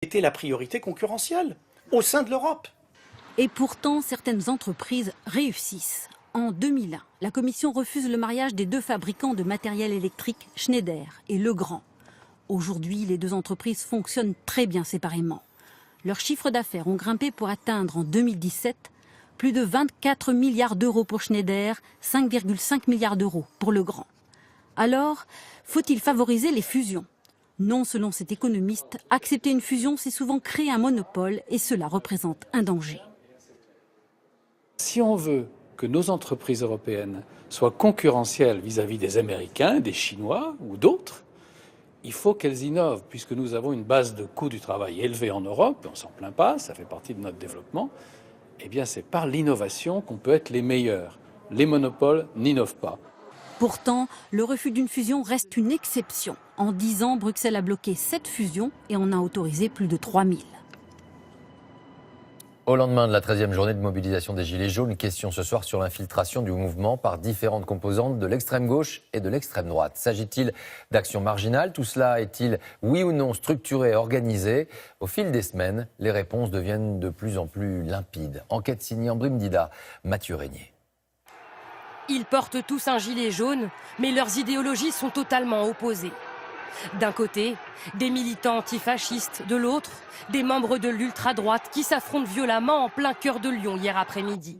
était la priorité concurrentielle au sein de l'Europe. Et pourtant, certaines entreprises réussissent. En 2001, la Commission refuse le mariage des deux fabricants de matériel électrique, Schneider et Legrand. Aujourd'hui, les deux entreprises fonctionnent très bien séparément. Leurs chiffres d'affaires ont grimpé pour atteindre en 2017 plus de 24 milliards d'euros pour Schneider, 5,5 milliards d'euros pour Legrand. Alors, faut-il favoriser les fusions ? Non, selon cet économiste, accepter une fusion, c'est souvent créer un monopole et cela représente un danger. Si on veut que nos entreprises européennes soient concurrentielles vis-à-vis des Américains, des Chinois ou d'autres, il faut qu'elles innovent, puisque nous avons une base de coût du travail élevée en Europe, on ne s'en plaint pas, ça fait partie de notre développement. Eh bien, c'est par l'innovation qu'on peut être les meilleurs. Les monopoles n'innovent pas. Pourtant, le refus d'une fusion reste une exception. En 10 ans, Bruxelles a bloqué 7 fusions et en a autorisé plus de 3000. Au lendemain de la 13e journée de mobilisation des Gilets jaunes, question ce soir sur l'infiltration du mouvement par différentes composantes de l'extrême gauche et de l'extrême droite. S'agit-il d'actions marginales ? Tout cela est-il, oui ou non, structuré et organisé ? Au fil des semaines, les réponses deviennent de plus en plus limpides. Enquête signée Ambry Mdida, Mathieu Régnier. Ils portent tous un gilet jaune, mais leurs idéologies sont totalement opposées. D'un côté, des militants antifascistes, de l'autre, des membres de l'ultra-droite qui s'affrontent violemment en plein cœur de Lyon hier après-midi.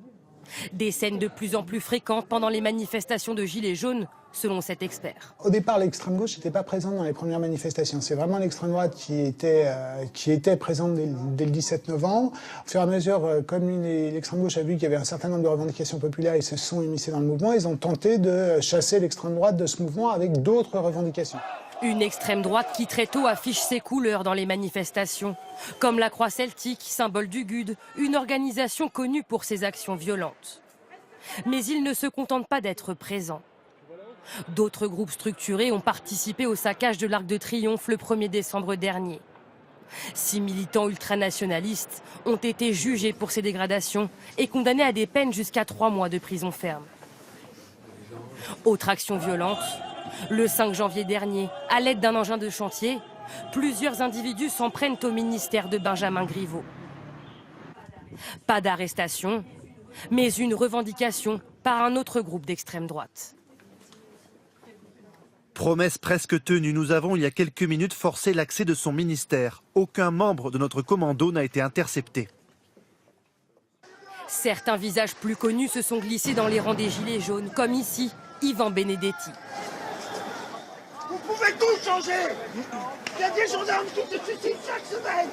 Des scènes de plus en plus fréquentes pendant les manifestations de Gilets jaunes, selon cet expert. Au départ, l'extrême gauche n'était pas présente dans les premières manifestations. C'est vraiment l'extrême droite qui était présente dès le 17 novembre. Au fur et à mesure, comme l'extrême gauche a vu qu'il y avait un certain nombre de revendications populaires, ils se sont immiscés dans le mouvement. Ils ont tenté de chasser l'extrême droite de ce mouvement avec d'autres revendications. Une extrême droite qui très tôt affiche ses couleurs dans les manifestations, comme la croix celtique, symbole du GUD, une organisation connue pour ses actions violentes. Mais ils ne se contentent pas d'être présents. D'autres groupes structurés ont participé au saccage de l'Arc de Triomphe le 1er décembre dernier. 6 militants ultranationalistes ont été jugés pour ces dégradations et condamnés à des peines jusqu'à 3 mois de prison ferme. Autre action violente, le 5 janvier dernier, à l'aide d'un engin de chantier, plusieurs individus s'en prennent au ministère de Benjamin Griveaux. Pas d'arrestation, mais une revendication par un autre groupe d'extrême droite. Promesse presque tenue, nous avons il y a quelques minutes forcé l'accès de son ministère. Aucun membre de notre commando n'a été intercepté. Certains visages plus connus se sont glissés dans les rangs des Gilets jaunes, comme ici, Yvan Benedetti. Vous pouvez tout changer. Il y a des gendarmes qui se suicident chaque semaine.